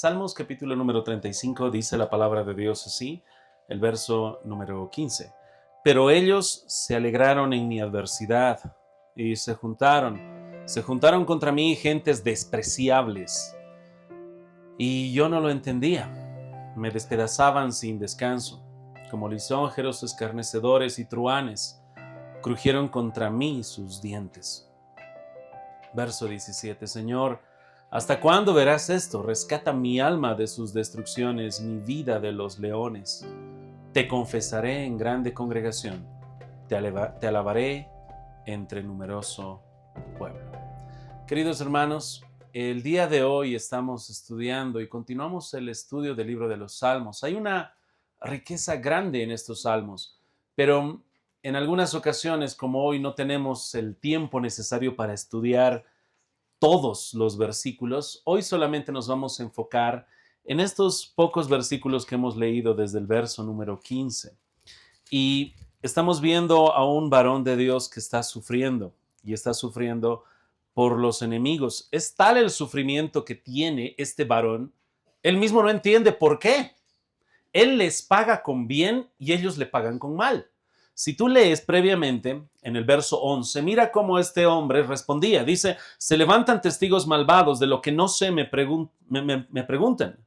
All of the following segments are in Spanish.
Salmos capítulo número 35 dice la palabra de Dios así, el verso número 15. Pero ellos se alegraron en mi adversidad y se juntaron contra mí gentes despreciables. Y yo no lo entendía, me despedazaban sin descanso, como lisonjeros, escarnecedores y truhanes, crujieron contra mí sus dientes. Verso 17. Señor, ¿hasta cuándo verás esto? Rescata mi alma de sus destrucciones, mi vida de los leones. Te confesaré en grande congregación, te alabaré entre numeroso pueblo. Queridos hermanos, el día de hoy estamos estudiando y continuamos el estudio del libro de los Salmos. Hay una riqueza grande en estos salmos, pero en algunas ocasiones, como hoy, no tenemos el tiempo necesario para estudiar todos los versículos. Hoy solamente nos vamos a enfocar en estos pocos versículos que hemos leído desde el verso número 15. Y estamos viendo a un varón de Dios que está sufriendo, y está sufriendo por los enemigos. Es tal el sufrimiento que tiene este varón, él mismo no entiende por qué. Él les paga con bien y ellos le pagan con mal. Si tú lees previamente en el verso 11, mira cómo este hombre respondía. Dice, se levantan testigos malvados de lo que no sé, me preguntan.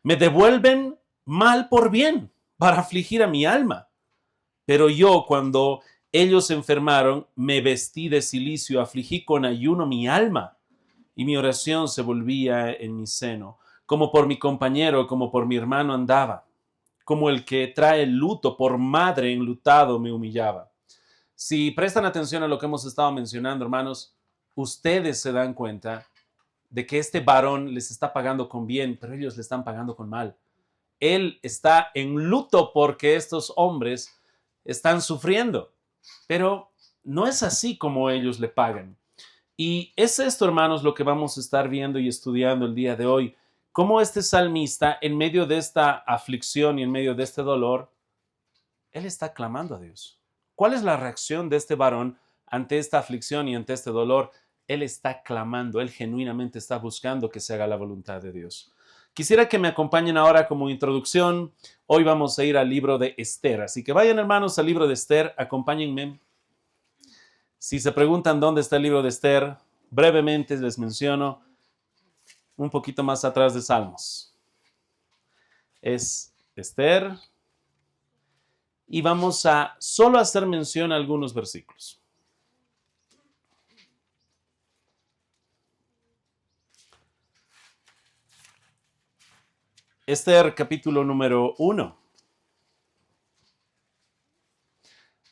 Me devuelven mal por bien para afligir a mi alma. Pero yo, cuando ellos se enfermaron, me vestí de cilicio, afligí con ayuno mi alma, y mi oración se volvía en mi seno. Como por mi compañero, como por mi hermano andaba. Como el que trae luto por madre enlutado me humillaba. Si prestan atención a lo que hemos estado mencionando, hermanos, ustedes se dan cuenta de que este varón les está pagando con bien, pero ellos le están pagando con mal. Él está en luto porque estos hombres están sufriendo, pero no es así como ellos le pagan. Y es esto, hermanos, lo que vamos a estar viendo y estudiando el día de hoy. Cómo este salmista, en medio de esta aflicción y en medio de este dolor, él está clamando a Dios. ¿Cuál es la reacción de este varón ante esta aflicción y ante este dolor? Él está clamando, él genuinamente está buscando que se haga la voluntad de Dios. Quisiera que me acompañen ahora como introducción. Hoy vamos a ir al libro de Esther. Así que vayan, hermanos, al libro de Esther, acompáñenme. Si se preguntan dónde está el libro de Esther, brevemente les menciono un poquito más atrás de Salmos. Es Esther y vamos a solo hacer mención a algunos versículos. Esther capítulo número 1.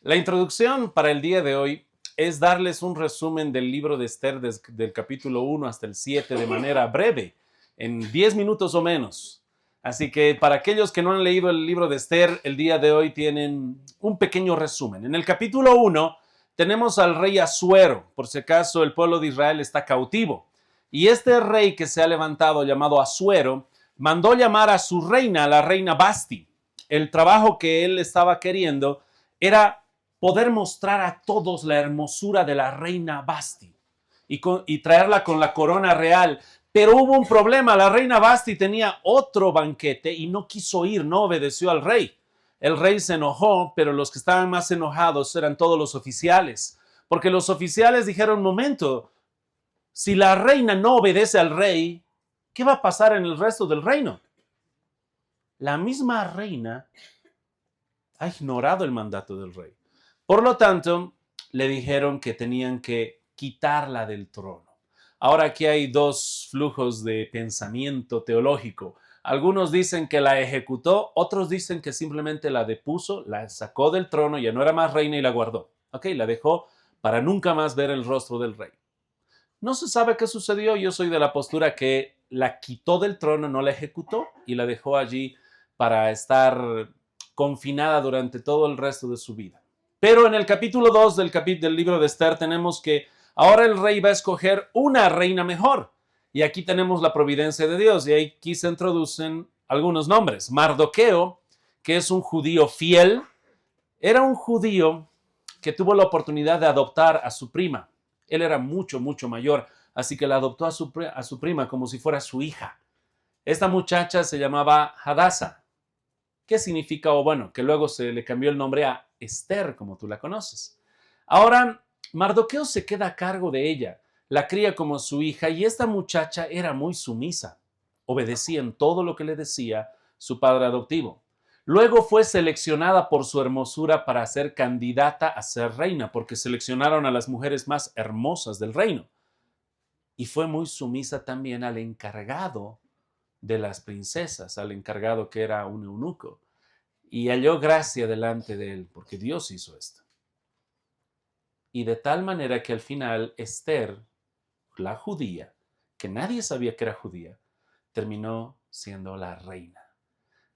La introducción para el día de hoy es darles un resumen del libro de Esther del capítulo 1 hasta el 7 de manera breve, en 10 minutos o menos. Así que para aquellos que no han leído el libro de Esther, el día de hoy tienen un pequeño resumen. En el capítulo 1 tenemos al rey Asuero, por si acaso el pueblo de Israel está cautivo. Y este rey que se ha levantado, llamado Asuero, mandó llamar a su reina, la reina Basti. El trabajo que él estaba queriendo era poder mostrar a todos la hermosura de la reina Basti y traerla con la corona real. Pero hubo un problema, la reina Basti tenía otro banquete y no quiso ir, no obedeció al rey. El rey se enojó, pero los que estaban más enojados eran todos los oficiales, porque los oficiales dijeron, momento, si la reina no obedece al rey, ¿qué va a pasar en el resto del reino? La misma reina ha ignorado el mandato del rey. Por lo tanto, le dijeron que tenían que quitarla del trono. Ahora aquí hay dos flujos de pensamiento teológico. Algunos dicen que la ejecutó, otros dicen que simplemente la depuso, la sacó del trono, ya no era más reina y la guardó. Ok, la dejó para nunca más ver el rostro del rey. No se sabe qué sucedió, yo soy de la postura que la quitó del trono, no la ejecutó y la dejó allí para estar confinada durante todo el resto de su vida. Pero en el capítulo 2 del libro de Esther tenemos que ahora el rey va a escoger una reina mejor. Y aquí tenemos la providencia de Dios. Y aquí se introducen algunos nombres. Mardoqueo, que es un judío fiel, era un judío que tuvo la oportunidad de adoptar a su prima. Él era mucho, mucho mayor, así que la adoptó a su prima como si fuera su hija. Esta muchacha se llamaba Hadassah, que significa, o bueno, que luego se le cambió el nombre a Esther, como tú la conoces. Ahora, Mardoqueo se queda a cargo de ella, la cría como su hija y esta muchacha era muy sumisa. Obedecía en todo lo que le decía su padre adoptivo. Luego fue seleccionada por su hermosura para ser candidata a ser reina, porque seleccionaron a las mujeres más hermosas del reino. Y fue muy sumisa también al encargado de las princesas, al encargado que era un eunuco. Y halló gracia delante de él, porque Dios hizo esto. Y de tal manera que al final Esther, la judía, que nadie sabía que era judía, terminó siendo la reina.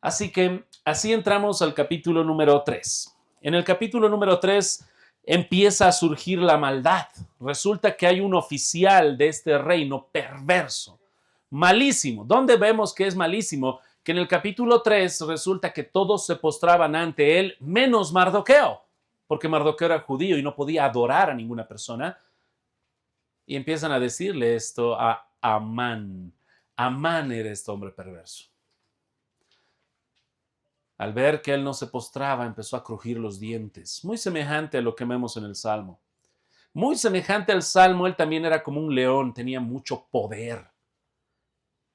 Así que así entramos al capítulo número 3. En el capítulo número 3 empieza a surgir la maldad. Resulta que hay un oficial de este reino perverso, malísimo. ¿Dónde vemos que es malísimo? Que en el capítulo 3 resulta que todos se postraban ante él, menos Mardoqueo, porque Mardoqueo era judío y no podía adorar a ninguna persona. Y empiezan a decirle esto a Amán. Amán era este hombre perverso. Al ver que él no se postraba, empezó a crujir los dientes, muy semejante a lo que vemos en el Salmo. Muy semejante al Salmo, él también era como un león, tenía mucho poder.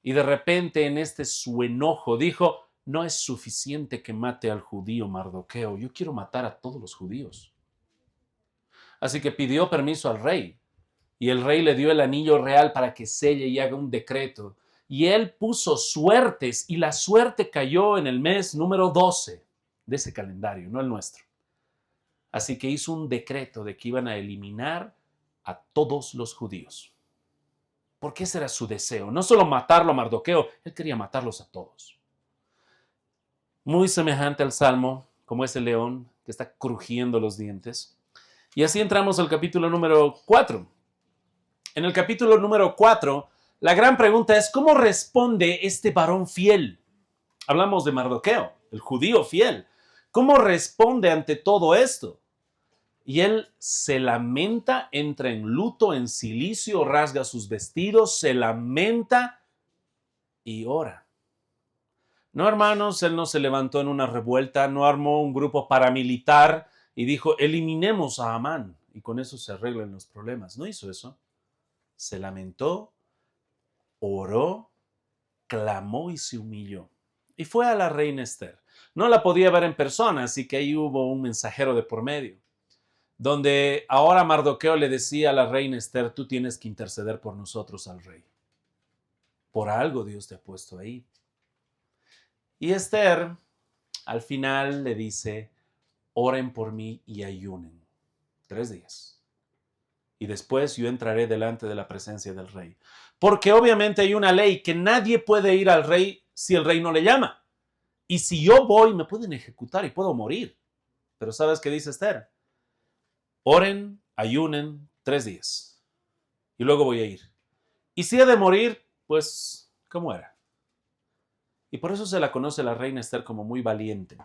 Y de repente en su enojo dijo, no es suficiente que mate al judío Mardoqueo, yo quiero matar a todos los judíos. Así que pidió permiso al rey, y el rey le dio el anillo real para que selle y haga un decreto. Y él puso suertes, y la suerte cayó en el mes número 12 de ese calendario, no el nuestro. Así que hizo un decreto de que iban a eliminar a todos los judíos. Porque ese era su deseo. No solo matarlo a Mardoqueo, él quería matarlos a todos. Muy semejante al Salmo, como ese león que está crujiendo los dientes. Y así entramos al capítulo número 4. En el capítulo número 4, la gran pregunta es, ¿cómo responde este varón fiel? Hablamos de Mardoqueo, el judío fiel. ¿Cómo responde ante todo esto? Y él se lamenta, entra en luto, en cilicio, rasga sus vestidos, se lamenta y ora. No, hermanos, él no se levantó en una revuelta, no armó un grupo paramilitar y dijo, eliminemos a Amán y con eso se arreglan los problemas. No hizo eso. Se lamentó, oró, clamó y se humilló. Y fue a la reina Esther. No la podía ver en persona, así que ahí hubo un mensajero de por medio, donde ahora Mardoqueo le decía a la reina Esther, tú tienes que interceder por nosotros al rey. Por algo Dios te ha puesto ahí. Y Esther al final le dice, oren por mí y ayunen 3 días. Y después yo entraré delante de la presencia del rey. Porque obviamente hay una ley que nadie puede ir al rey si el rey no le llama. Y si yo voy, me pueden ejecutar y puedo morir. Pero ¿sabes qué dice Esther? Oren, ayunen 3 días. Y luego voy a ir. Y si he de morir, pues, ¿cómo era? Y por eso se la conoce la reina Esther como muy valiente.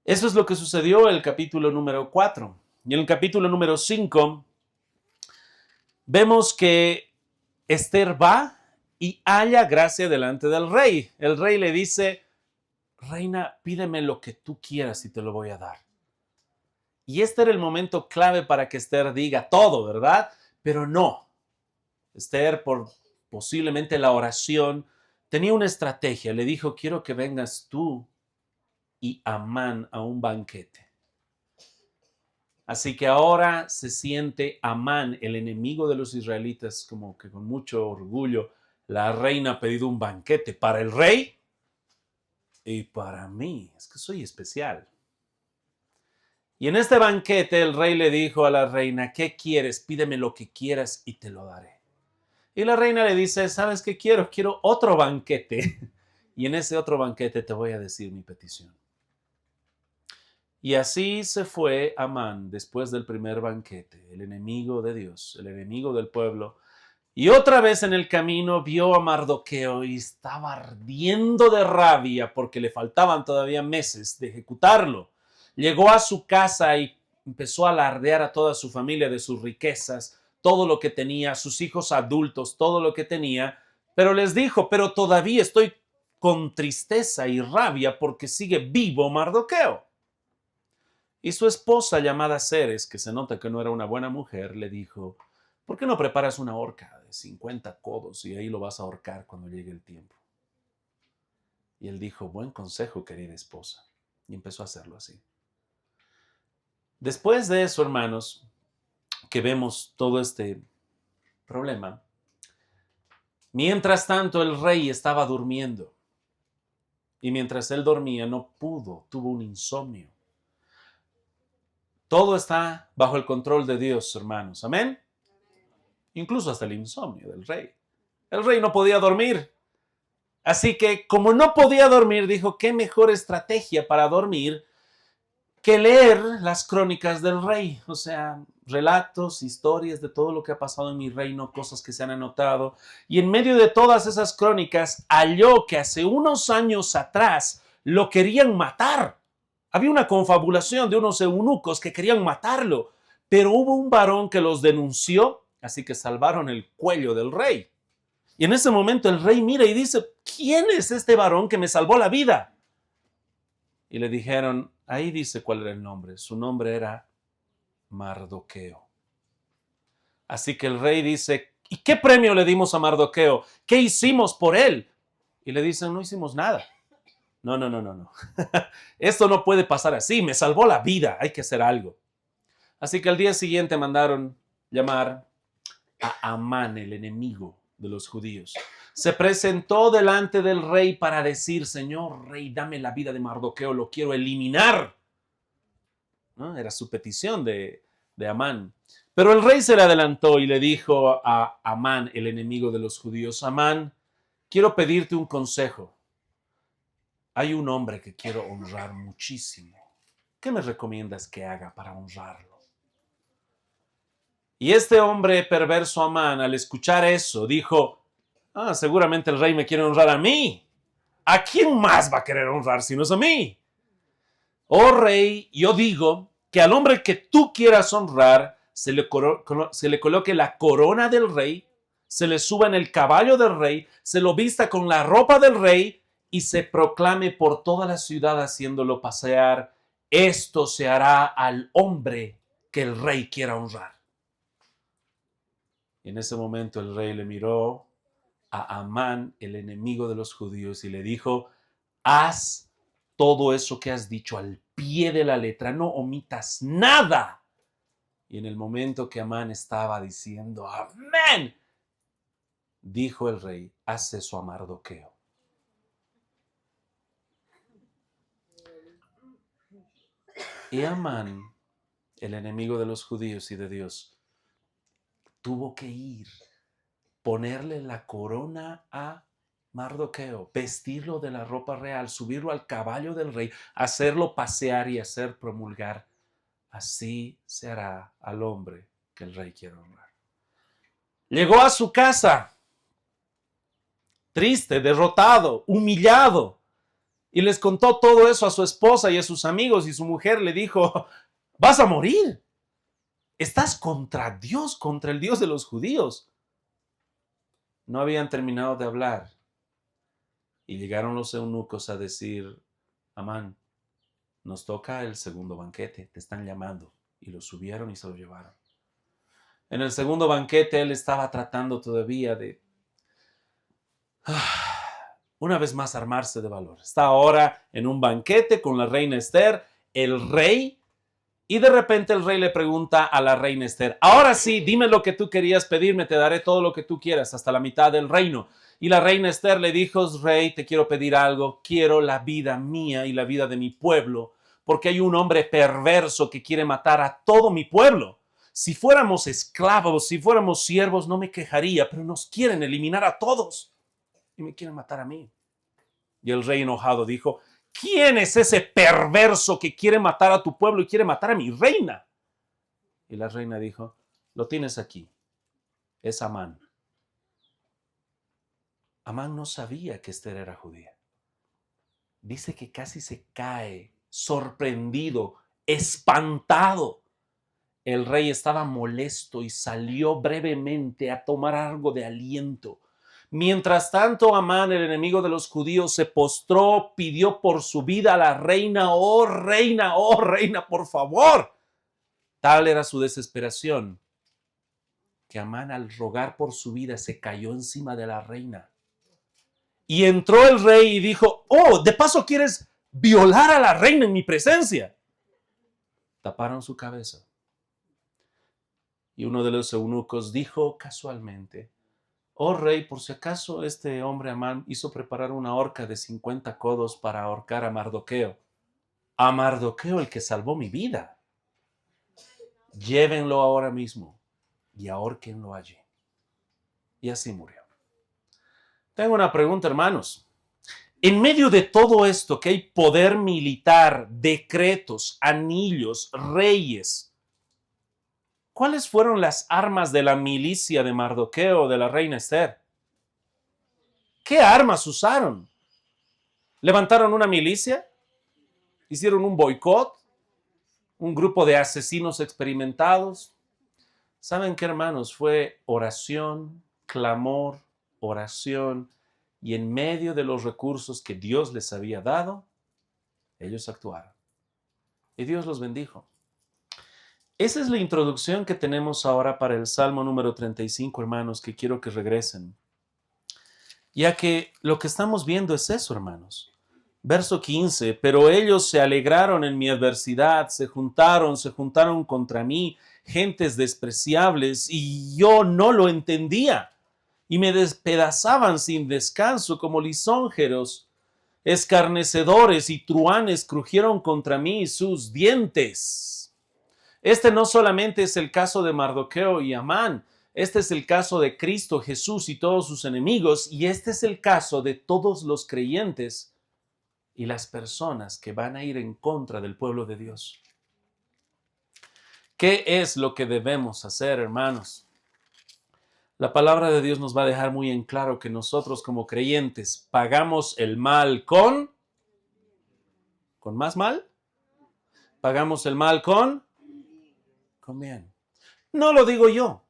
Eso es lo que sucedió en el capítulo número 4. Y en el capítulo número 5 vemos que Esther va y halla gracia delante del rey. El rey le dice, reina, pídeme lo que tú quieras y te lo voy a dar. Y este era el momento clave para que Esther diga todo, ¿verdad? Pero no. Esther, por posiblemente la oración, tenía una estrategia. Le dijo, quiero que vengas tú y Amán a un banquete. Así que ahora se siente Amán, el enemigo de los israelitas, como que con mucho orgullo. La reina ha pedido un banquete para el rey y para mí. Es que soy especial. Y en este banquete el rey le dijo a la reina, ¿qué quieres? Pídeme lo que quieras y te lo daré. Y la reina le dice, ¿sabes qué quiero? Quiero otro banquete. Y en ese otro banquete te voy a decir mi petición. Y así se fue Amán después del primer banquete, el enemigo de Dios, el enemigo del pueblo. Y otra vez en el camino vio a Mardoqueo y estaba ardiendo de rabia porque le faltaban todavía meses de ejecutarlo. Llegó a su casa y empezó a alardear a toda su familia de sus riquezas, todo lo que tenía, sus hijos adultos, todo lo que tenía, Pero les dijo, pero todavía estoy con tristeza y rabia porque sigue vivo Mardoqueo. Y su esposa, llamada Ceres, que se nota que no era una buena mujer, le dijo, ¿por qué no preparas una horca de 50 codos y ahí lo vas a ahorcar cuando llegue el tiempo? Y él dijo, buen consejo, querida esposa. Y empezó a hacerlo así. Después de eso, hermanos, que vemos todo este problema, mientras tanto el rey estaba durmiendo. Y mientras él dormía no pudo, tuvo un insomnio. Todo está bajo el control de Dios, hermanos. Amén. Incluso hasta el insomnio del rey. El rey no podía dormir. Así que, como no podía dormir, dijo, ¿qué mejor estrategia para dormir que leer las crónicas del rey? O sea, relatos, historias de todo lo que ha pasado en mi reino, cosas que se han anotado. Y en medio de todas esas crónicas, halló que hace unos años atrás lo querían matar. Había una confabulación de unos eunucos que querían matarlo, pero hubo un varón que los denunció, así que salvaron el cuello del rey. Y en ese momento el rey mira y dice, ¿quién es este varón que me salvó la vida? Y le dijeron, ahí dice cuál era el nombre. Su nombre era Mardoqueo. Así que el rey dice, ¿y qué premio le dimos a Mardoqueo? ¿Qué hicimos por él? Y le dicen, no hicimos nada. No. Esto no puede pasar así. Me salvó la vida. Hay que hacer algo. Así que al día siguiente mandaron llamar a Amán, el enemigo de los judíos. Se presentó delante del rey para decir, Señor rey, dame la vida de Mardoqueo, lo quiero eliminar. ¿No? Era su petición de Amán. Pero el rey se le adelantó y le dijo a Amán, el enemigo de los judíos, Amán, quiero pedirte un consejo. Hay un hombre que quiero honrar muchísimo. ¿Qué me recomiendas que haga para honrarlo? Y este hombre perverso Amán, al escuchar eso, dijo, seguramente el rey me quiere honrar a mí. ¿A quién más va a querer honrar si no es a mí? Oh rey, yo digo que al hombre que tú quieras honrar, se le coloque la corona del rey, se le suba en el caballo del rey, se lo vista con la ropa del rey y se proclame por toda la ciudad haciéndolo pasear. Esto se hará al hombre que el rey quiera honrar. Y en ese momento el rey le miró a Amán, el enemigo de los judíos, y le dijo, haz todo eso que has dicho al pie de la letra, no omitas nada. Y en el momento que Amán estaba diciendo, amén, dijo el rey, haz eso a Mardoqueo. Y Amán, el enemigo de los judíos y de Dios, tuvo que ir, ponerle la corona a Mardoqueo, vestirlo de la ropa real, subirlo al caballo del rey, hacerlo pasear y hacer promulgar. Así se hará al hombre que el rey quiere honrar. Llegó a su casa, triste, derrotado, humillado, y les contó todo eso a su esposa y a sus amigos, y su mujer le dijo, vas a morir. Estás contra Dios, contra el Dios de los judíos. No habían terminado de hablar y llegaron los eunucos a decir, Amán, nos toca el segundo banquete, te están llamando. Y lo subieron y se lo llevaron. En el segundo banquete él estaba tratando todavía de, una vez más, armarse de valor. Está ahora en un banquete con la reina Esther, el rey, y de repente el rey le pregunta a la reina Esther, ahora sí, dime lo que tú querías pedirme, te daré todo lo que tú quieras, hasta la mitad del reino. Y la reina Esther le dijo, rey, te quiero pedir algo, quiero la vida mía y la vida de mi pueblo, porque hay un hombre perverso que quiere matar a todo mi pueblo. Si fuéramos esclavos, si fuéramos siervos, no me quejaría, pero nos quieren eliminar a todos y me quieren matar a mí. Y el rey enojado dijo, ¿quién es ese perverso que quiere matar a tu pueblo y quiere matar a mi reina? Y la reina dijo, lo tienes aquí, es Amán. Amán no sabía que Esther era judía. Dice que casi se cae, sorprendido, espantado. El rey estaba molesto y salió brevemente a tomar algo de aliento. Mientras tanto, Amán, el enemigo de los judíos, se postró, pidió por su vida a la reina, oh reina, por favor. Tal era su desesperación que Amán, al rogar por su vida, se cayó encima de la reina. Y entró el rey y dijo, oh, de paso quieres violar a la reina en mi presencia. Taparon su cabeza. Y uno de los eunucos dijo casualmente, oh rey, por si acaso este hombre Amán hizo preparar una horca de 50 codos para ahorcar a Mardoqueo. A Mardoqueo, el que salvó mi vida. Llévenlo ahora mismo y ahórquenlo allí. Y así murió. Tengo una pregunta, hermanos. En medio de todo esto que hay poder militar, decretos, anillos, reyes, ¿cuáles fueron las armas de la milicia de Mardoqueo, de la reina Esther? ¿Qué armas usaron? ¿Levantaron una milicia? ¿Hicieron un boicot? ¿Un grupo de asesinos experimentados? ¿Saben qué, hermanos? Fue oración, clamor, oración, y en medio de los recursos que Dios les había dado, ellos actuaron. Y Dios los bendijo. Esa es la introducción que tenemos ahora para el Salmo número 35, hermanos, que quiero que regresen. Ya que lo que estamos viendo es eso, hermanos. Verso 15, pero ellos se alegraron en mi adversidad, se juntaron contra mí, gentes despreciables, y yo no lo entendía. Y me despedazaban sin descanso como lisonjeros. Escarnecedores y truhanes crujieron contra mí sus dientes. Este no solamente es el caso de Mardoqueo y Amán, este es el caso de Cristo Jesús y todos sus enemigos, y este es el caso de todos los creyentes y las personas que van a ir en contra del pueblo de Dios. ¿Qué es lo que debemos hacer, hermanos? La palabra de Dios nos va a dejar muy en claro que nosotros como creyentes pagamos el mal ¿con más mal? ¿Pagamos el mal con bien? No lo digo yo,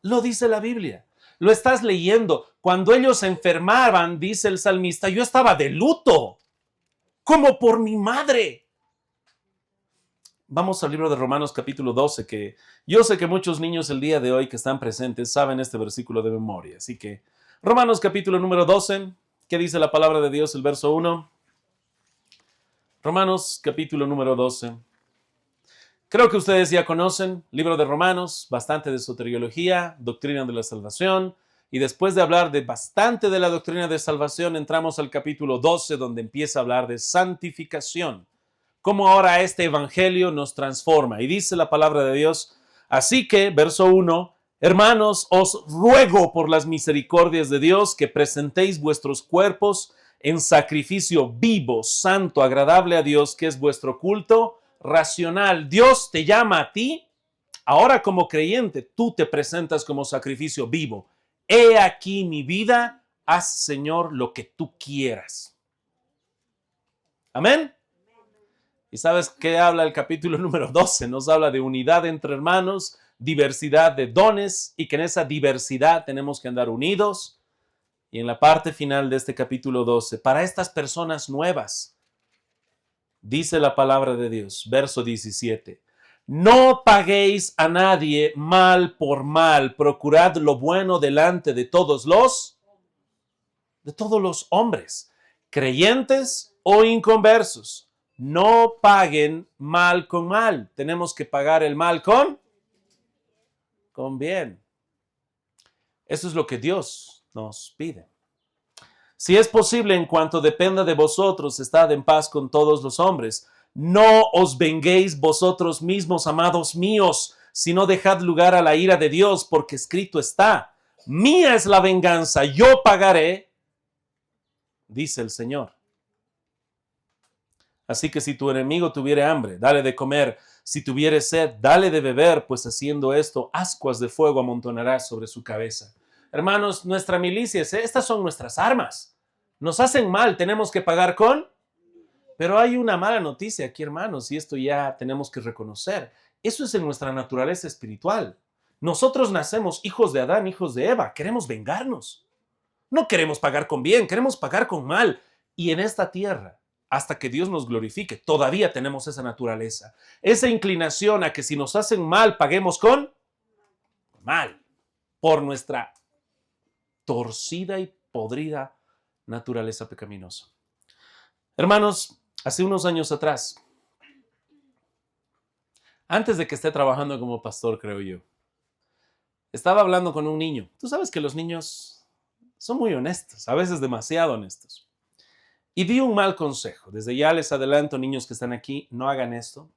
lo dice la Biblia. Lo estás leyendo. Cuando ellos se enfermaban, dice el salmista, yo estaba de luto, como por mi madre. Vamos al libro de Romanos capítulo 12, que yo sé que muchos niños el día de hoy que están presentes saben este versículo de memoria. Así que Romanos capítulo número 12, ¿qué dice la palabra de Dios? El verso 1. Romanos capítulo número 12. Creo que ustedes ya conocen, libro de Romanos, bastante de soteriología, doctrina de la salvación. Y después de hablar de bastante de la doctrina de salvación, entramos al capítulo 12, donde empieza a hablar de santificación. Cómo ahora este evangelio nos transforma. Y dice la palabra de Dios, así que, verso 1, hermanos, os ruego por las misericordias de Dios que presentéis vuestros cuerpos en sacrificio vivo, santo, agradable a Dios, que es vuestro culto racional. Dios te llama a ti, ahora como creyente, tú te presentas como sacrificio vivo. He aquí mi vida, haz, Señor, lo que tú quieras. Amén. ¿Y sabes qué habla el capítulo número 12? Nos habla de unidad entre hermanos, diversidad de dones y que en esa diversidad tenemos que andar unidos. Y en la parte final de este capítulo 12, para estas personas nuevas, dice la palabra de Dios, verso 17, no paguéis a nadie mal por mal, procurad lo bueno delante de todos los hombres, creyentes o inconversos. No paguen mal con mal. Tenemos que pagar el mal con bien. Eso es lo que Dios nos pide. Si es posible, en cuanto dependa de vosotros, estad en paz con todos los hombres. No os venguéis vosotros mismos, amados míos, sino dejad lugar a la ira de Dios, porque escrito está, mía es la venganza, yo pagaré, dice el Señor. Así que si tu enemigo tuviere hambre, dale de comer. Si tuviere sed, dale de beber, pues haciendo esto, ascuas de fuego amontonarás sobre su cabeza. Hermanos, nuestra milicia, estas son nuestras armas. Nos hacen mal, tenemos que pagar con. Pero hay una mala noticia aquí, hermanos, y esto ya tenemos que reconocer. Eso es en nuestra naturaleza espiritual. Nosotros nacemos hijos de Adán, hijos de Eva. Queremos vengarnos. No queremos pagar con bien, queremos pagar con mal. Y en esta tierra, hasta que Dios nos glorifique, todavía tenemos esa naturaleza, esa inclinación a que si nos hacen mal, paguemos con mal, por nuestra torcida y podrida naturaleza pecaminosa. Hermanos, hace unos años atrás, antes de que esté trabajando como pastor, creo yo, estaba hablando con un niño. Tú sabes que los niños son muy honestos, a veces demasiado honestos. Y di un mal consejo. Desde ya les adelanto, niños que están aquí, no hagan esto.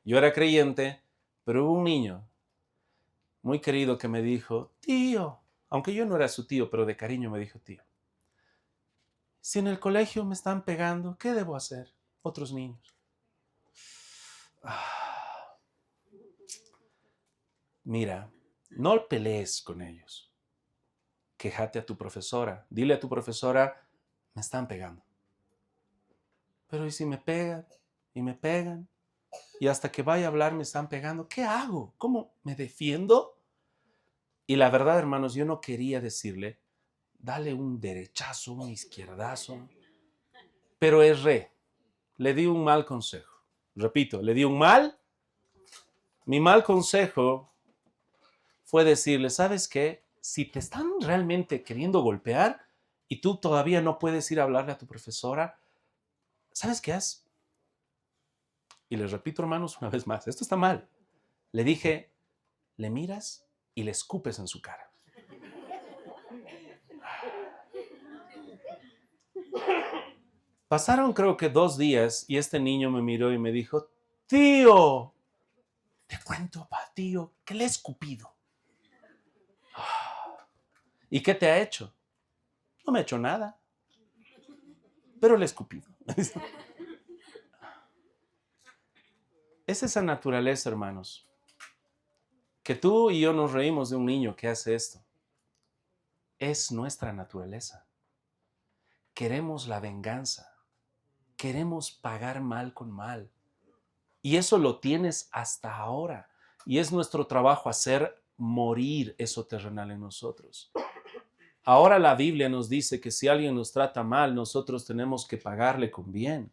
Yo era creyente, pero hubo un niño muy querido que me dijo, tío, aunque yo no era su tío, pero de cariño me dijo, tío, si en el colegio me están pegando, ¿qué debo hacer? Otros niños. Mira, no pelees con ellos. Quéjate a tu profesora. Dile a tu profesora, me están pegando. Pero ¿y si me pegan? Y me pegan. Y hasta que vaya a hablar me están pegando. ¿Qué hago? ¿Cómo me defiendo? Y la verdad, hermanos, yo no quería decirle, dale un derechazo, un izquierdazo. Pero erré. Le di un mal consejo. Repito, le di un mal. Mi mal consejo fue decirle, ¿sabes qué? Si te están realmente queriendo golpear y tú todavía no puedes ir a hablarle a tu profesora, ¿sabes qué haz? Y les repito, hermanos, una vez más, esto está mal. Le dije, le miras y le escupes en su cara. Pasaron creo que 2 días y este niño me miró y me dijo, tío, te cuento, tío, que le he escupido. ¿Y qué te ha hecho? No me ha hecho nada, pero le he escupido. Es esa naturaleza, hermanos, que tú y yo nos reímos de un niño que hace esto. Es nuestra naturaleza. Queremos la venganza. Queremos pagar mal con mal. Y eso lo tienes hasta ahora. Y es nuestro trabajo hacer morir eso terrenal en nosotros. Ahora la Biblia nos dice que si alguien nos trata mal, nosotros tenemos que pagarle con bien.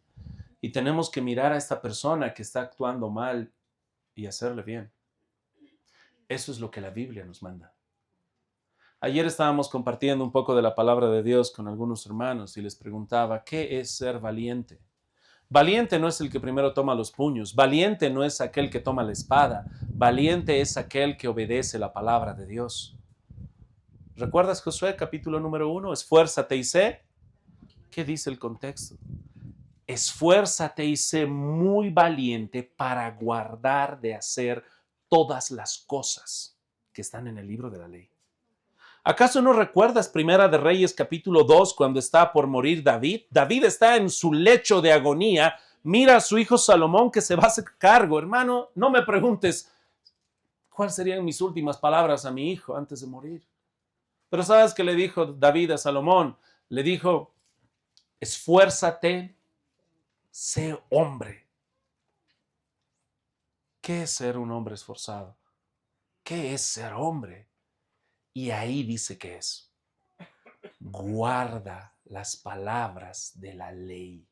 Y tenemos que mirar a esta persona que está actuando mal y hacerle bien. Eso es lo que la Biblia nos manda. Ayer estábamos compartiendo un poco de la palabra de Dios con algunos hermanos y les preguntaba, ¿qué es ser valiente? Valiente no es el que primero toma los puños, valiente no es aquel que toma la espada, valiente es aquel que obedece la palabra de Dios. ¿Recuerdas Josué capítulo número 1? Esfuérzate y sé. ¿Qué dice el contexto? Esfuérzate y sé muy valiente para guardar de hacer todas las cosas que están en el libro de la ley. ¿Acaso no recuerdas Primera de Reyes capítulo 2 cuando está por morir David? David está en su lecho de agonía, mira a su hijo Salomón que se va a hacer cargo. Hermano, no me preguntes cuáles serían mis últimas palabras a mi hijo antes de morir. Pero ¿sabes qué le dijo David a Salomón? Le dijo, esfuérzate, sé hombre. ¿Qué es ser un hombre esforzado? ¿Qué es ser hombre? Y ahí dice que es. Guarda las palabras de la ley.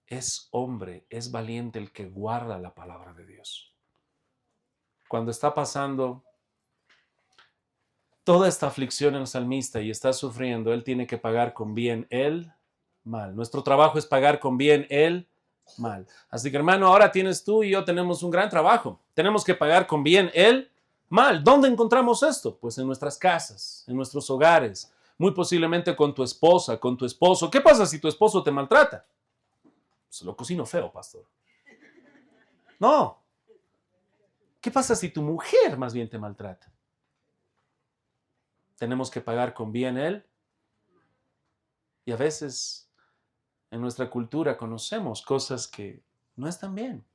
Es hombre, es valiente el que guarda la palabra de Dios. Cuando está pasando toda esta aflicción el salmista y está sufriendo, él tiene que pagar con bien el mal. Nuestro trabajo es pagar con bien el mal. Así que hermano, ahora tienes tú y yo tenemos un gran trabajo. Tenemos que pagar con bien el mal. ¿Dónde encontramos esto? Pues en nuestras casas, en nuestros hogares, muy posiblemente con tu esposa, con tu esposo. ¿Qué pasa si tu esposo te maltrata? Pues lo cocino feo, pastor. No. ¿Qué pasa si tu mujer más bien te maltrata? Tenemos que pagar con bien él. Y a veces en nuestra cultura conocemos cosas que no están bien.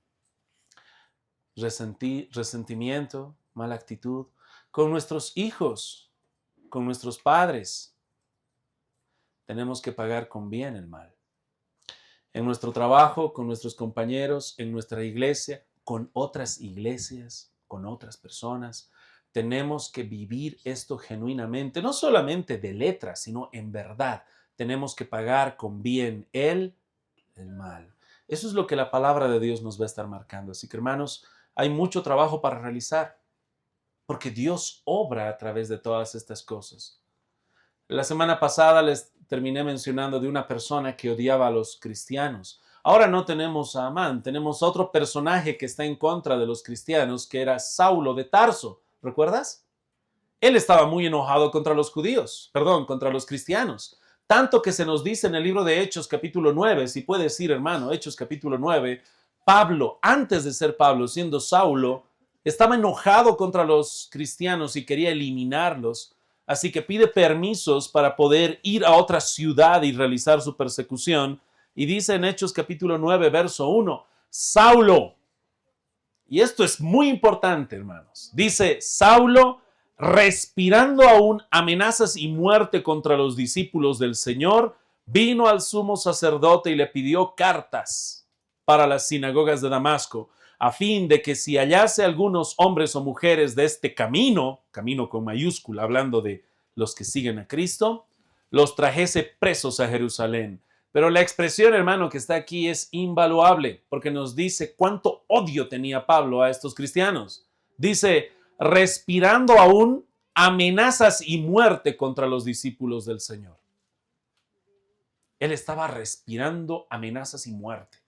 Resentimiento, mala actitud, con nuestros hijos, con nuestros padres. Tenemos que pagar con bien el mal. En nuestro trabajo, con nuestros compañeros, en nuestra iglesia, con otras iglesias, con otras personas. Tenemos que vivir esto genuinamente, no solamente de letra, sino en verdad. Tenemos que pagar con bien el mal. Eso es lo que la palabra de Dios nos va a estar marcando. Así que, hermanos, hay mucho trabajo para realizar, porque Dios obra a través de todas estas cosas. La semana pasada les terminé mencionando de una persona que odiaba a los cristianos. Ahora no tenemos a Amán, tenemos otro personaje que está en contra de los cristianos, que era Saulo de Tarso. ¿Recuerdas? Él estaba muy enojado contra los judíos, contra los cristianos. Tanto que se nos dice en el libro de Hechos capítulo 9, si puedes ir, hermano, Hechos capítulo 9, Pablo, antes de ser Pablo, siendo Saulo, estaba enojado contra los cristianos y quería eliminarlos. Así que pide permisos para poder ir a otra ciudad y realizar su persecución. Y dice en Hechos capítulo 9, verso 1, Saulo, y esto es muy importante, hermanos, dice Saulo, respirando aún amenazas y muerte contra los discípulos del Señor, vino al sumo sacerdote y le pidió cartas para las sinagogas de Damasco, a fin de que si hallase algunos hombres o mujeres de este camino, camino con mayúscula, hablando de los que siguen a Cristo, los trajese presos a Jerusalén. Pero la expresión, hermano, que está aquí es invaluable, porque nos dice cuánto odio tenía Pablo a estos cristianos. Dice, respirando aún amenazas y muerte contra los discípulos del Señor. Él estaba respirando amenazas y muerte.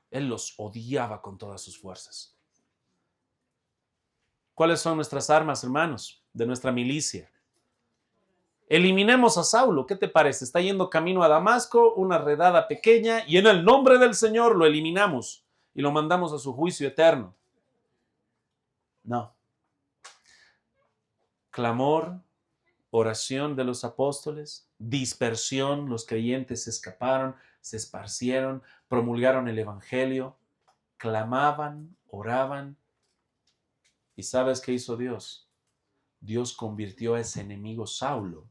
Él los odiaba con todas sus fuerzas. ¿Cuáles son nuestras armas, hermanos, de nuestra milicia? Eliminemos a Saulo. ¿Qué te parece? Está yendo camino a Damasco, una redada pequeña, y en el nombre del Señor lo eliminamos y lo mandamos a su juicio eterno. No. Clamor, oración de los apóstoles, dispersión, los creyentes se escaparon, se esparcieron, promulgaron el evangelio, clamaban, oraban. ¿Y sabes qué hizo Dios? Dios convirtió a ese enemigo Saulo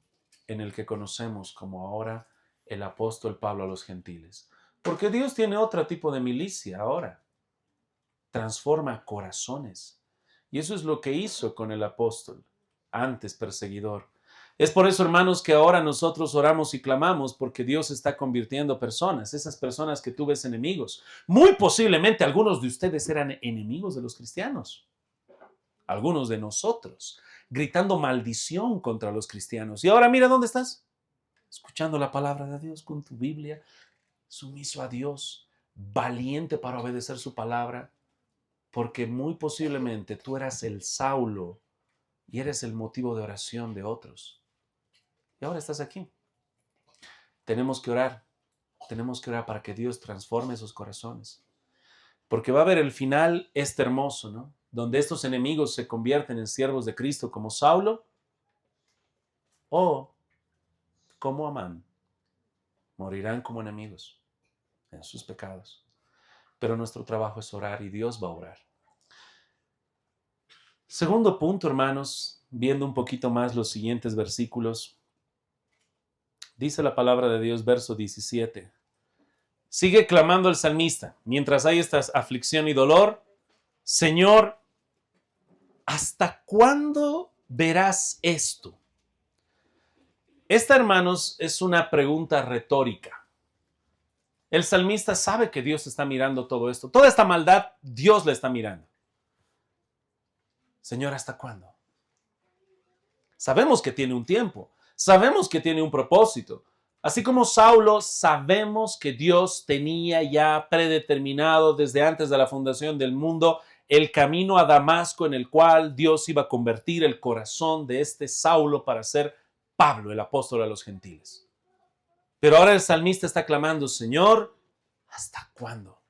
en el que conocemos como ahora el apóstol Pablo a los gentiles. Porque Dios tiene otro tipo de milicia ahora. Transforma corazones. Y eso es lo que hizo con el apóstol, antes perseguidor. Es por eso, hermanos, que ahora nosotros oramos y clamamos porque Dios está convirtiendo personas, esas personas que tú ves enemigos. Muy posiblemente algunos de ustedes eran enemigos de los cristianos. Algunos de nosotros, gritando maldición contra los cristianos. Y ahora mira dónde estás, escuchando la palabra de Dios con tu Biblia, sumiso a Dios, valiente para obedecer su palabra, porque muy posiblemente tú eras el Saulo y eres el motivo de oración de otros. Y ahora estás aquí. Tenemos que orar para que Dios transforme esos corazones. Porque va a haber el final hermoso, ¿no? Donde estos enemigos se convierten en siervos de Cristo como Saulo o como Amán. Morirán como enemigos en sus pecados. Pero nuestro trabajo es orar y Dios va a orar. Segundo punto, hermanos, viendo un poquito más los siguientes versículos. Dice la palabra de Dios, verso 17. Sigue clamando el salmista. Mientras hay esta aflicción y dolor, Señor, ¿hasta cuándo verás esto? Esta, hermanos, es una pregunta retórica. El salmista sabe que Dios está mirando todo esto. Toda esta maldad, Dios la está mirando. Señor, ¿hasta cuándo? Sabemos que tiene un tiempo. Sabemos que tiene un propósito. Así como Saulo, sabemos que Dios tenía ya predeterminado desde antes de la fundación del mundo el camino a Damasco en el cual Dios iba a convertir el corazón de este Saulo para ser Pablo, el apóstol a los gentiles. Pero ahora el salmista está clamando, Señor, ¿hasta cuándo?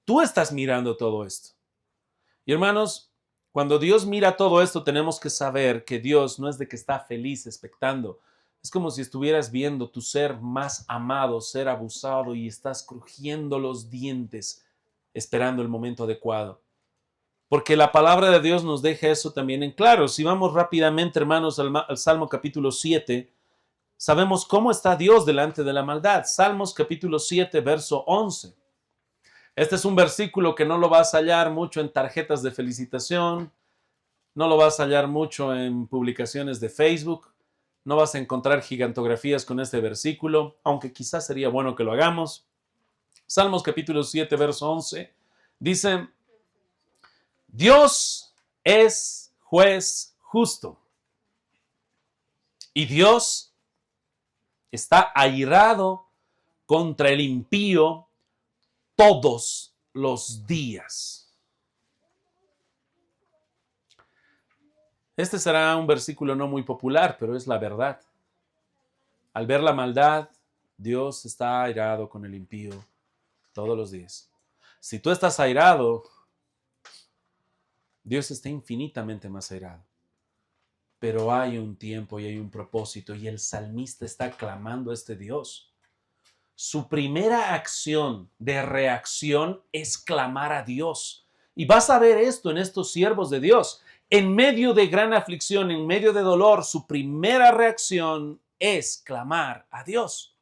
Tú estás mirando todo esto. Y hermanos, cuando Dios mira todo esto, tenemos que saber que Dios no es de que está feliz expectando. Es como si estuvieras viendo tu ser más amado ser abusado y estás crujiendo los dientes esperando el momento adecuado. Porque la palabra de Dios nos deja eso también en claro. Si vamos rápidamente, hermanos, al Salmo capítulo 7, sabemos cómo está Dios delante de la maldad. Salmos capítulo 7, verso 11. Este es un versículo que no lo vas a hallar mucho en tarjetas de felicitación. No lo vas a hallar mucho en publicaciones de Facebook. No vas a encontrar gigantografías con este versículo, aunque quizás sería bueno que lo hagamos. Salmos capítulo 7, verso 11, dice: Dios es juez justo y Dios está airado contra el impío todos los días. Este será un versículo no muy popular, pero es la verdad. Al ver la maldad, Dios está airado con el impío todos los días. Si tú estás airado, Dios está infinitamente más airado. Pero hay un tiempo y hay un propósito, y el salmista está clamando a este Dios. Su primera acción de reacción es clamar a Dios. Y vas a ver esto en estos siervos de Dios. En medio de gran aflicción, en medio de dolor, su primera reacción es clamar a Dios.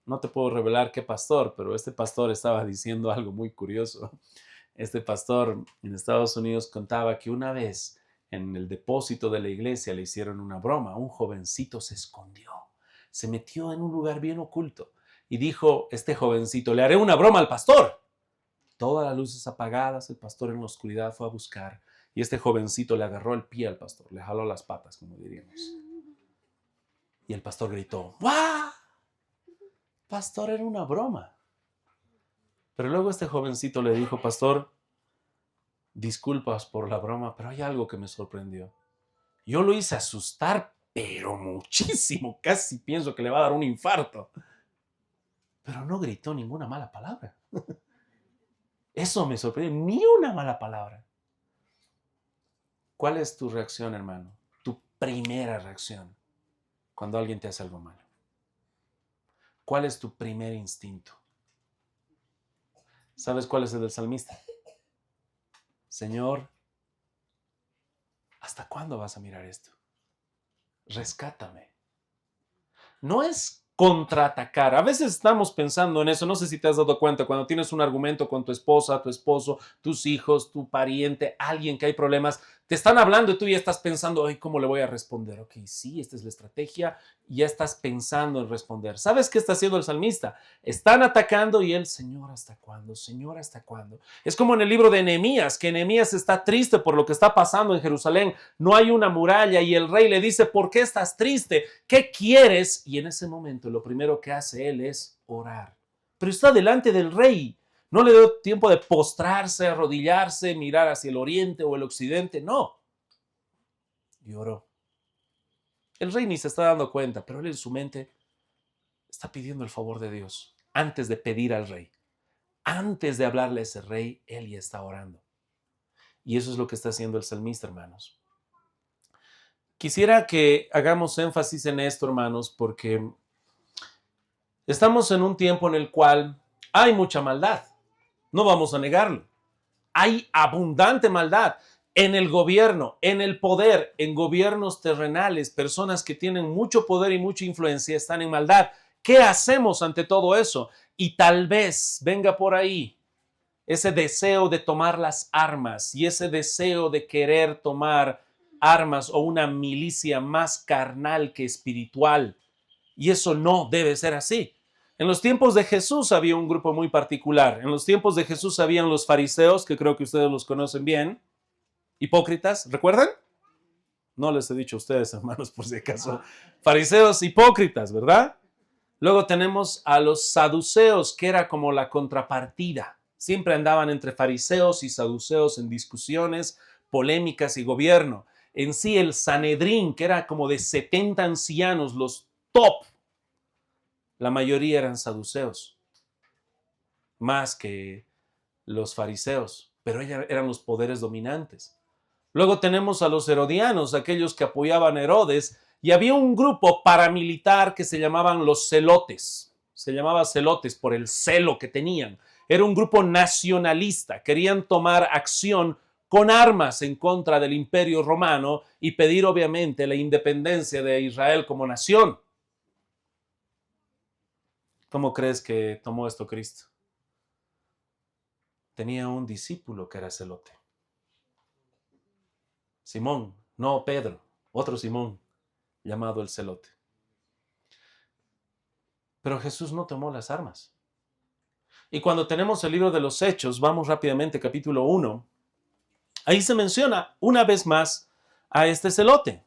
No te puedo revelar qué pastor, pero este pastor estaba diciendo algo muy curioso. Este pastor en Estados Unidos contaba que una vez en el depósito de la iglesia le hicieron una broma. Un jovencito se escondió, se metió en un lugar bien oculto y dijo este jovencito: le haré una broma al pastor. Todas las luces apagadas, el pastor en la oscuridad fue a buscar y este jovencito le agarró el pie al pastor, le jaló las patas, como diríamos. Y el pastor gritó: ¡guau! Pastor, era una broma. Pero luego este jovencito le dijo: pastor, disculpas por la broma, pero hay algo que me sorprendió. Yo lo hice asustar, pero muchísimo. Casi pienso que le va a dar un infarto. Pero no gritó ninguna mala palabra. Eso me sorprendió. Ni una mala palabra. ¿Cuál es tu reacción, hermano? Tu primera reacción cuando alguien te hace algo malo. ¿Cuál es tu primer instinto? ¿Sabes cuál es el del salmista? Señor, ¿hasta cuándo vas a mirar esto? Rescátame. No es contraatacar. A veces estamos pensando en eso. No sé si te has dado cuenta, cuando tienes un argumento con tu esposa, tu esposo, tus hijos, tu pariente, alguien que hay problemas, te están hablando y tú ya estás pensando: ay, ¿cómo le voy a responder? Ok, sí, esta es la estrategia. Y ya estás pensando en responder. ¿Sabes qué está haciendo el salmista? Están atacando y él: Señor, ¿hasta cuándo? Señor, ¿hasta cuándo? Es como en el libro de Nehemías, que Nehemías está triste por lo que está pasando en Jerusalén. No hay una muralla y el rey le dice: ¿por qué estás triste? ¿Qué quieres? Y en ese momento lo primero que hace él es orar. Pero está delante del rey. No le dio tiempo de postrarse, arrodillarse, mirar hacia el oriente o el occidente. No. Y oró. El rey ni se está dando cuenta, pero él en su mente está pidiendo el favor de Dios. Antes de pedir al rey, antes de hablarle a ese rey, él ya está orando. Y eso es lo que está haciendo el salmista, hermanos. Quisiera que hagamos énfasis en esto, hermanos, porque estamos en un tiempo en el cual hay mucha maldad. No vamos a negarlo. Hay abundante maldad en el gobierno, en el poder, en gobiernos terrenales. Personas que tienen mucho poder y mucha influencia están en maldad. ¿Qué hacemos ante todo eso? Y tal vez venga por ahí ese deseo de tomar las armas y ese deseo de querer tomar armas o una milicia más carnal que espiritual. Y eso no debe ser así. En los tiempos de Jesús había un grupo muy particular. En los tiempos de Jesús habían los fariseos, que creo que ustedes los conocen bien. Hipócritas, ¿recuerdan? No les he dicho a ustedes, hermanos, por si acaso. Fariseos hipócritas, ¿verdad? Luego tenemos a los saduceos, que era como la contrapartida. Siempre andaban entre fariseos y saduceos en discusiones, polémicas y gobierno. En sí, el Sanedrín, que era como de 70 ancianos, los top, la mayoría eran saduceos, más que los fariseos, pero eran los poderes dominantes. Luego tenemos a los herodianos, aquellos que apoyaban a Herodes, y había un grupo paramilitar que se llamaban los celotes. Se llamaba celotes por el celo que tenían. Era un grupo nacionalista, querían tomar acción con armas en contra del Imperio Romano y pedir obviamente la independencia de Israel como nación. ¿Cómo crees que tomó esto Cristo? Tenía un discípulo que era celote. Simón, no Pedro, otro Simón, llamado el celote. Pero Jesús no tomó las armas. Y cuando tenemos el libro de los Hechos, vamos rápidamente, capítulo 1, ahí se menciona una vez más a este celote.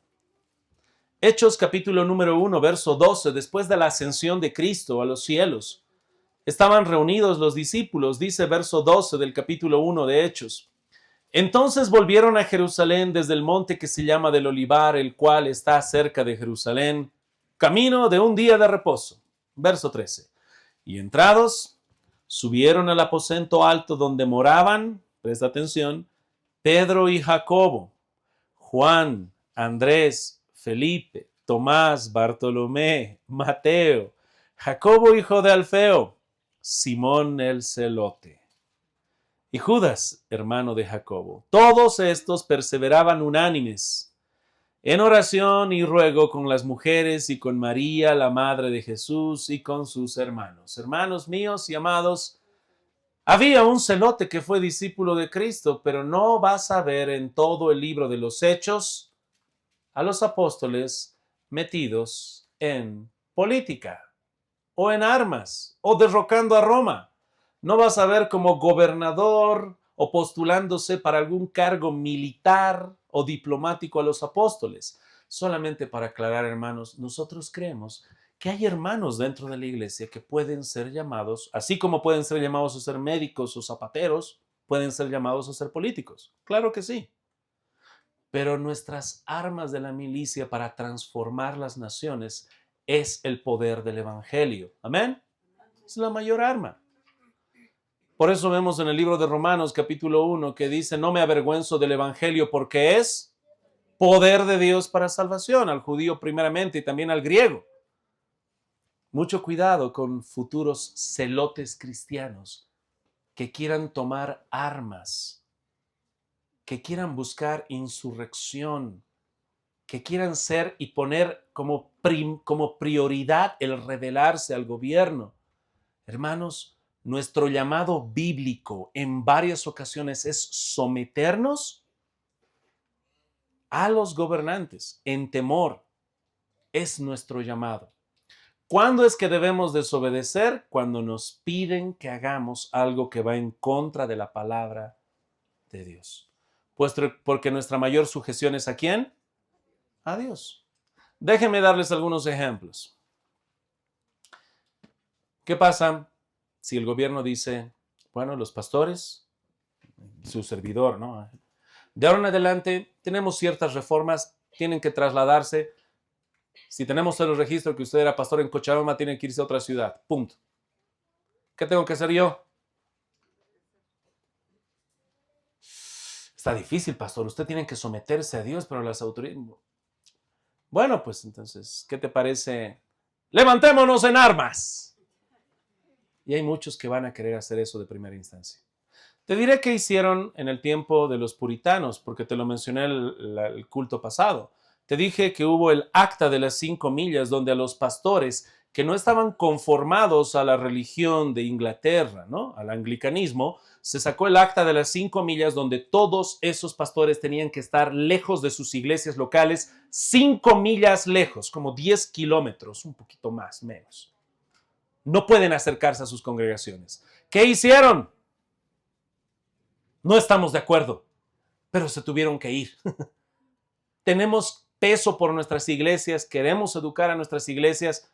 Hechos capítulo número 1, verso 12, después de la ascensión de Cristo a los cielos, estaban reunidos los discípulos, dice verso 12 del capítulo 1 de Hechos. Entonces volvieron a Jerusalén desde el monte que se llama del Olivar, el cual está cerca de Jerusalén, camino de un día de reposo. Verso 13. Y entrados, subieron al aposento alto donde moraban, presta atención, Pedro y Jacobo, Juan, Andrés, Felipe, Tomás, Bartolomé, Mateo, Jacobo hijo de Alfeo, Simón el celote y Judas, hermano de Jacobo. Todos estos perseveraban unánimes en oración y ruego con las mujeres y con María, la madre de Jesús, y con sus hermanos. Hermanos míos y amados, había un celote que fue discípulo de Cristo, pero no vas a ver en todo el libro de los Hechos a los apóstoles metidos en política o en armas o derrocando a Roma. No vas a ver como gobernador o postulándose para algún cargo militar o diplomático a los apóstoles. Solamente para aclarar, hermanos, nosotros creemos que hay hermanos dentro de la iglesia que pueden ser llamados, así como pueden ser llamados a ser médicos o zapateros, pueden ser llamados a ser políticos. Claro que sí. Pero nuestras armas de la milicia para transformar las naciones es el poder del evangelio. ¿Amén? Es la mayor arma. Por eso vemos en el libro de Romanos capítulo 1 que dice, no me avergüenzo del evangelio porque es poder de Dios para salvación, al judío primeramente y también al griego. Mucho cuidado con futuros celotes cristianos que quieran tomar armas, que quieran buscar insurrección, que quieran ser y poner como prioridad el rebelarse al gobierno. Hermanos, nuestro llamado bíblico en varias ocasiones es someternos a los gobernantes en temor. Es nuestro llamado. ¿Cuándo es que debemos desobedecer? Cuando nos piden que hagamos algo que va en contra de la palabra de Dios. Pues porque nuestra mayor sujeción es ¿a quién? A Dios. Déjenme darles algunos ejemplos. ¿Qué pasa si el gobierno dice, bueno, los pastores, su servidor, ¿no? De ahora en adelante tenemos ciertas reformas, tienen que trasladarse. Si tenemos el registro que usted era pastor en Cochabamba, tiene que irse a otra ciudad. Punto. ¿Qué tengo que hacer yo? Está difícil, pastor. Usted tiene que someterse a Dios, pero las autoridades... Bueno, pues entonces, ¿qué te parece? ¡Levantémonos en armas! Y hay muchos que van a querer hacer eso de primera instancia. Te diré qué hicieron en el tiempo de los puritanos, porque te lo mencioné el culto pasado. Te dije que hubo el Acta de las 5 millas, donde a los pastores que no estaban conformados a la religión de Inglaterra, ¿no? Al anglicanismo, se sacó el Acta de las 5 millas, donde todos esos pastores tenían que estar lejos de sus iglesias locales, 5 millas lejos, como 10 kilómetros, un poquito más, menos. No pueden acercarse a sus congregaciones. ¿Qué hicieron? No estamos de acuerdo, pero se tuvieron que ir. Tenemos peso por nuestras iglesias, queremos educar a nuestras iglesias.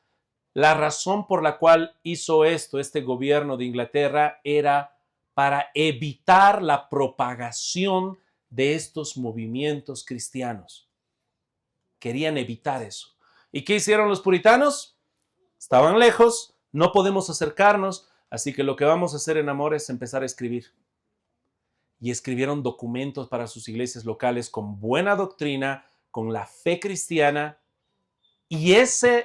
La razón por la cual hizo esto este gobierno de Inglaterra era para evitar la propagación de estos movimientos cristianos. Querían evitar eso. ¿Y qué hicieron los puritanos? Estaban lejos, no podemos acercarnos, así que lo que vamos a hacer en Amor es empezar a escribir. Y escribieron documentos para sus iglesias locales con buena doctrina, con la fe cristiana. Y esa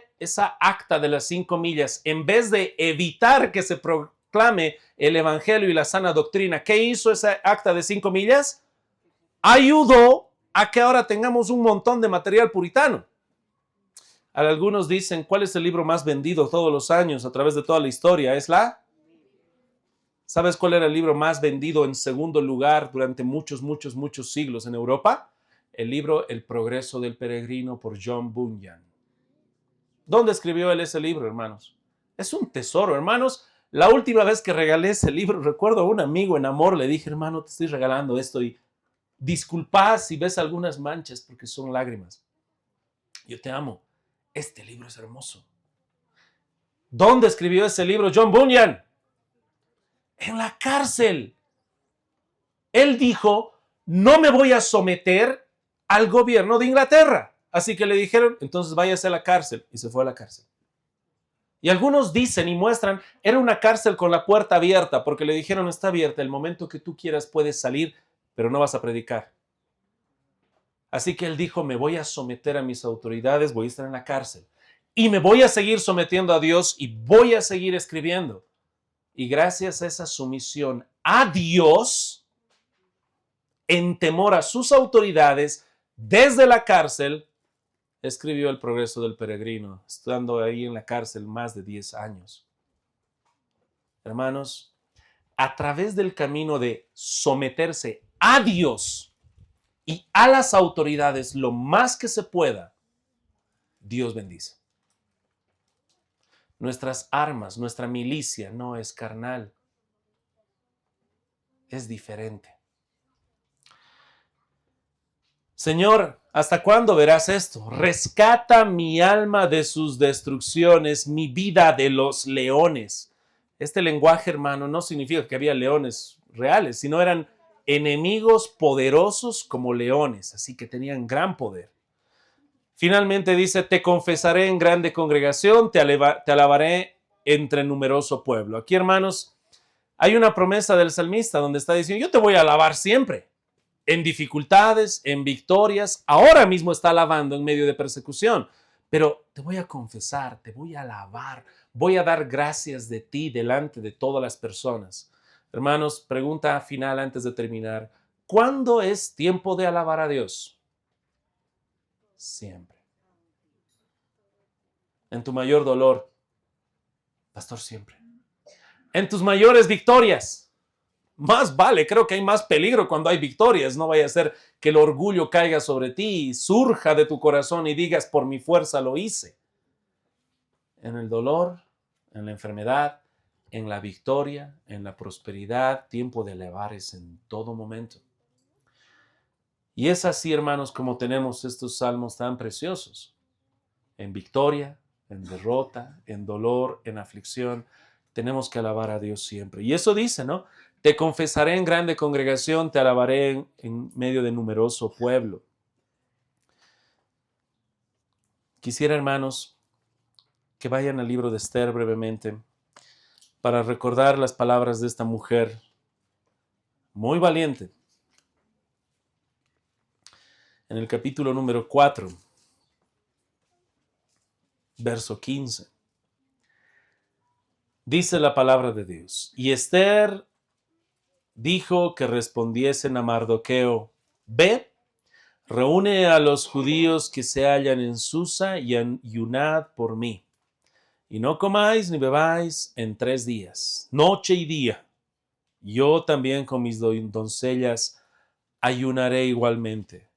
acta de las 5 millas, en vez de evitar que se proclame el evangelio y la sana doctrina, ¿qué hizo esa acta de 5 millas? Ayudó a que ahora tengamos un montón de material puritano. Algunos dicen, ¿cuál es el libro más vendido todos los años a través de toda la historia? Es la... ¿Sabes cuál era el libro más vendido en segundo lugar durante muchos siglos en Europa? el libro El progreso del peregrino por John Bunyan. ¿Dónde escribió él ese libro, hermanos? Es un tesoro, hermanos. La última vez que regalé ese libro, recuerdo a un amigo en amor, le dije, hermano, te estoy regalando esto y disculpa si ves algunas manchas porque son lágrimas. Yo te amo. Este libro es hermoso. ¿Dónde escribió ese libro John Bunyan? En la cárcel. Él dijo, no me voy a someter al gobierno de Inglaterra. Así que le dijeron, entonces váyase a la cárcel. Y se fue a la cárcel. Y algunos dicen y muestran, era una cárcel con la puerta abierta, porque le dijeron, está abierta, el momento que tú quieras puedes salir, pero no vas a predicar. Así que él dijo, me voy a someter a mis autoridades, voy a estar en la cárcel. Y me voy a seguir sometiendo a Dios y voy a seguir escribiendo. Y gracias a esa sumisión a Dios, en temor a sus autoridades, desde la cárcel, escribió El progreso del peregrino, estando ahí en la cárcel más de 10 años. Hermanos, a través del camino de someterse a Dios y a las autoridades lo más que se pueda, Dios bendice. Nuestras armas, nuestra milicia no es carnal, es diferente. Señor, ¿hasta cuándo verás esto? Rescata mi alma de sus destrucciones, mi vida de los leones. Este lenguaje, hermano, no significa que había leones reales, sino eran enemigos poderosos como leones, así que tenían gran poder. Finalmente dice, te confesaré en grande congregación, te alabaré entre numeroso pueblo. Aquí, hermanos, hay una promesa del salmista donde está diciendo, yo te voy a alabar siempre. En dificultades, en victorias, ahora mismo está alabando en medio de persecución, pero te voy a confesar, te voy a alabar, voy a dar gracias de ti delante de todas las personas. Hermanos, pregunta final antes de terminar, ¿cuándo es tiempo de alabar a Dios? Siempre. En tu mayor dolor, pastor, siempre. En tus mayores victorias, más vale, creo que hay más peligro cuando hay victorias. No vaya a ser que el orgullo caiga sobre ti y surja de tu corazón y digas, por mi fuerza lo hice. En el dolor, en la enfermedad, en la victoria, en la prosperidad, tiempo de elevar es en todo momento. Y es así, hermanos, como tenemos estos salmos tan preciosos. En victoria, en derrota, en dolor, en aflicción, tenemos que alabar a Dios siempre. Y eso dice, ¿no? Te confesaré en grande congregación, te alabaré en medio de numeroso pueblo. Quisiera, hermanos, que vayan al libro de Esther brevemente para recordar las palabras de esta mujer muy valiente. En el capítulo número 4, verso 15, dice la palabra de Dios. Y Esther dijo que respondiesen a Mardoqueo, ve, reúne a los judíos que se hallan en Susa y ayunad por mí. Y no comáis ni bebáis en 3 días, noche y día. Yo también con mis doncellas ayunaré igualmente.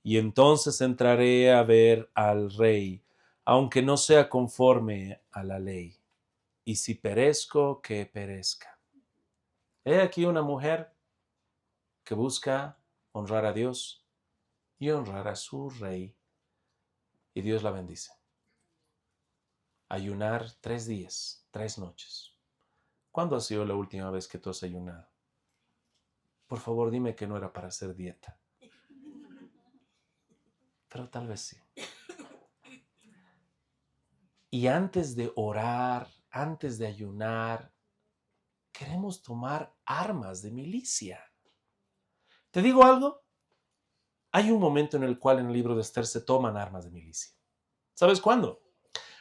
Y entonces entraré a ver al rey, aunque no sea conforme a la ley. Y si perezco, que perezca. He aquí una mujer que busca honrar a Dios y honrar a su rey. Y Dios la bendice. Ayunar 3 días, 3 noches. ¿Cuándo ha sido la última vez que tú has ayunado? Por favor, dime que no era para hacer dieta. Pero tal vez sí. Y antes de orar, antes de ayunar, queremos tomar armas de milicia. ¿Te digo algo? Hay un momento en el cual en el libro de Esther se toman armas de milicia. ¿Sabes cuándo?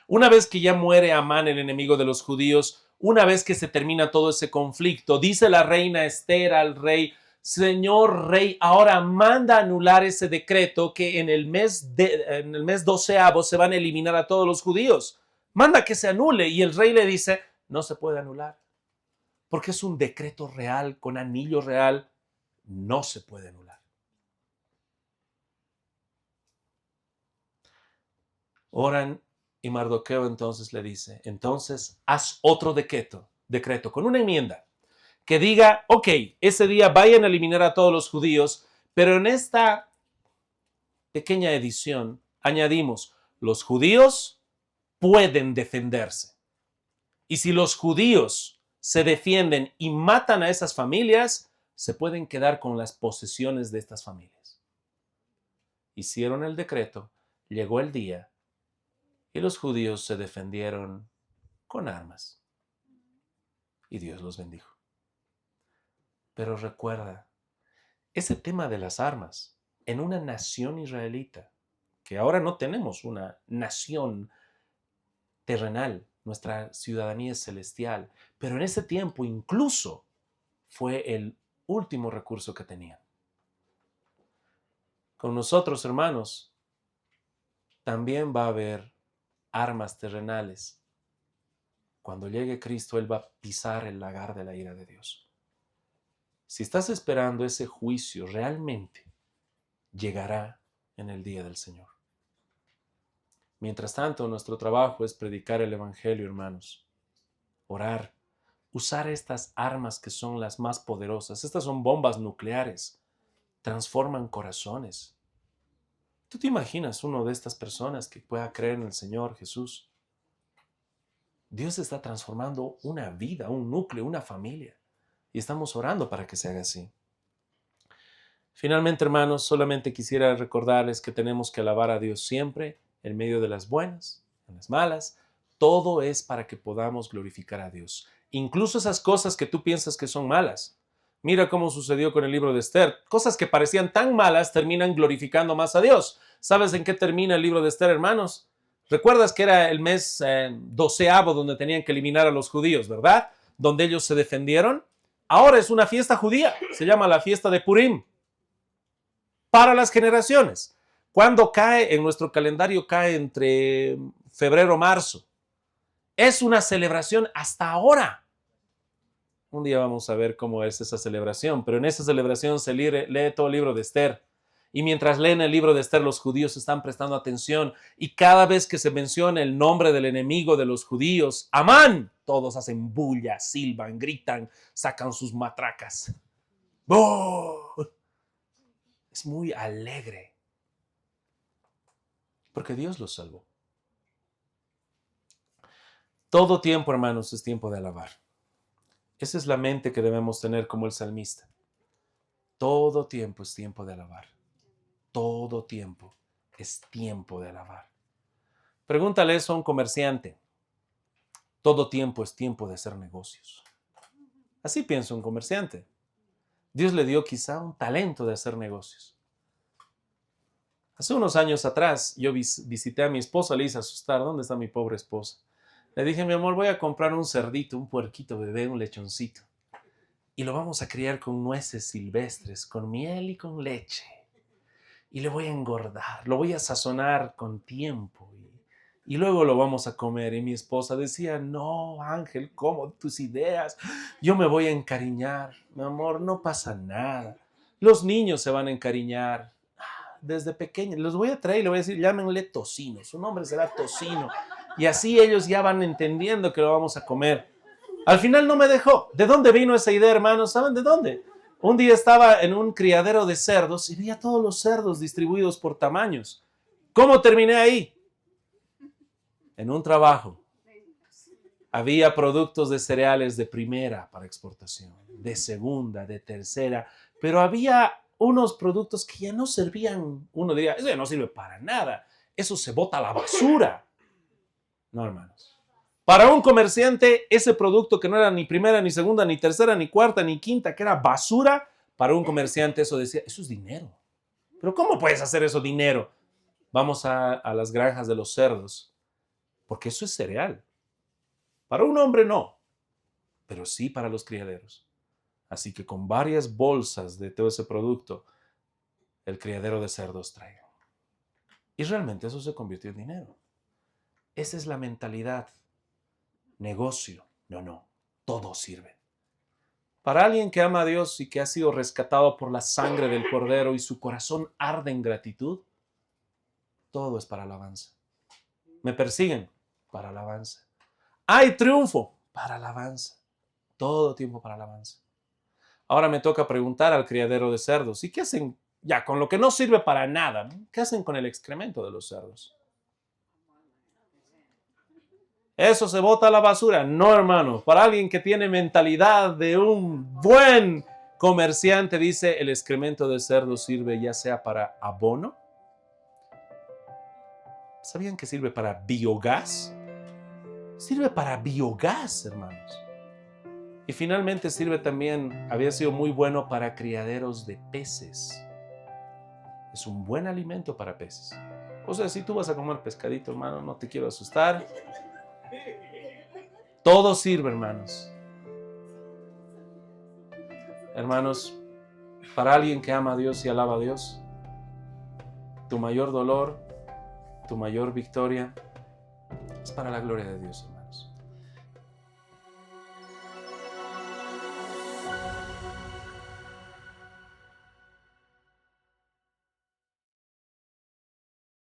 Una vez que ya muere Amán, el enemigo de los judíos, una vez que se termina todo ese conflicto, dice la reina Esther al rey, Señor rey, ahora manda anular ese decreto que en el mes 12º se van a eliminar a todos los judíos. Manda que se anule. Y el rey le dice, no se puede anular, porque es un decreto real, con anillo real, no se puede anular. Oran y Mardoqueo entonces le dice, entonces haz otro decreto con una enmienda que diga, ok, ese día vayan a eliminar a todos los judíos, pero en esta pequeña edición añadimos, los judíos pueden defenderse. Y si los judíos se defienden y matan a esas familias, se pueden quedar con las posesiones de estas familias. Hicieron el decreto, llegó el día y los judíos se defendieron con armas. Y Dios los bendijo. Pero recuerda, ese tema de las armas en una nación israelita, que ahora no tenemos una nación terrenal, nuestra ciudadanía es celestial, pero en ese tiempo incluso fue el último recurso que tenían. Con nosotros, hermanos, también va a haber armas terrenales. Cuando llegue Cristo, Él va a pisar el lagar de la ira de Dios. Si estás esperando ese juicio, realmente llegará en el día del Señor. Mientras tanto, nuestro trabajo es predicar el Evangelio, hermanos, orar, usar estas armas que son las más poderosas. Estas son bombas nucleares, transforman corazones. ¿Tú te imaginas uno de estas personas que pueda creer en el Señor Jesús? Dios está transformando una vida, un núcleo, una familia. Y estamos orando para que se haga así. Finalmente, hermanos, solamente quisiera recordarles que tenemos que alabar a Dios siempre, en medio de las buenas, en las malas. Todo es para que podamos glorificar a Dios. Incluso esas cosas que tú piensas que son malas. Mira cómo sucedió con el libro de Esther. Cosas que parecían tan malas terminan glorificando más a Dios. ¿Sabes en qué termina el libro de Esther, hermanos? ¿Recuerdas que era el mes 12º donde tenían que eliminar a los judíos, verdad? Donde ellos se defendieron. Ahora es una fiesta judía. Se llama la fiesta de Purim. Para las generaciones. Cuando cae en nuestro calendario, cae entre febrero y marzo. Es una celebración hasta ahora. Un día vamos a ver cómo es esa celebración, pero en esa celebración se lee todo el libro de Esther. Y mientras leen el libro de Esther, los judíos están prestando atención. Y cada vez que se menciona el nombre del enemigo de los judíos, Amán, todos hacen bulla, silban, gritan, sacan sus matracas. ¡Oh! Es muy alegre. Porque Dios los salvó. Todo tiempo, hermanos, es tiempo de alabar. Esa es la mente que debemos tener como el salmista. Todo tiempo es tiempo de alabar. Todo tiempo es tiempo de alabar. Pregúntale eso a un comerciante. Todo tiempo es tiempo de hacer negocios. Así piensa un comerciante. Dios le dio quizá un talento de hacer negocios. Hace unos años atrás yo visité a mi esposa, le hice asustar. ¿Dónde está mi pobre esposa? Le dije, mi amor, voy a comprar un cerdito, un puerquito bebé, un lechoncito. Y lo vamos a criar con nueces silvestres, con miel y con leche. Y le voy a engordar, lo voy a sazonar con tiempo. Y luego lo vamos a comer. Y mi esposa decía, no, Ángel, ¿cómo tus ideas? Yo me voy a encariñar. Mi amor, no pasa nada. Los niños se van a encariñar. Desde pequeños. Los voy a traer y le voy a decir, llámenle tocino. Su nombre será tocino. Y así ellos ya van entendiendo que lo vamos a comer. Al final no me dejó. ¿De dónde vino esa idea, hermanos? ¿Saben de dónde? Un día estaba en un criadero de cerdos y vi a todos los cerdos distribuidos por tamaños. ¿Cómo terminé ahí? En un trabajo. Había productos de cereales de primera para exportación, de segunda, de tercera, pero había unos productos que ya no servían. Uno diría, eso ya no sirve para nada. Eso se bota a la basura. No, hermanos. Para un comerciante, ese producto que no era ni primera, ni segunda, ni tercera, ni cuarta, ni quinta, que era basura, para un comerciante eso decía, eso es dinero. Pero ¿cómo puedes hacer eso dinero? Vamos a las granjas de los cerdos, porque eso es cereal. Para un hombre no, pero sí para los criaderos. Así que con varias bolsas de todo ese producto, el criadero de cerdos trae. Y realmente eso se convirtió en dinero. Esa es la mentalidad. Negocio. No. Todo sirve. Para alguien que ama a Dios y que ha sido rescatado por la sangre del Cordero y su corazón arde en gratitud, todo es para alabanza. Me persiguen para alabanza. Hay triunfo para alabanza. Todo tiempo para alabanza. Ahora me toca preguntar al criadero de cerdos, ¿y qué hacen ya con lo que no sirve para nada? ¿No? ¿Qué hacen con el excremento de los cerdos? ¿Eso se bota a la basura? No, hermano. Para alguien que tiene mentalidad de un buen comerciante, dice, el excremento de cerdo sirve ya sea para abono. ¿Sabían que sirve para biogás? Sirve para biogás, hermanos. Y finalmente sirve también, había sido muy bueno para criaderos de peces. Es un buen alimento para peces. O sea, si tú vas a comer pescadito, hermano, no te quiero asustar. Todo sirve, hermanos. Hermanos, para alguien que ama a Dios y alaba a Dios, tu mayor dolor, tu mayor victoria, es para la gloria de Dios, hermanos.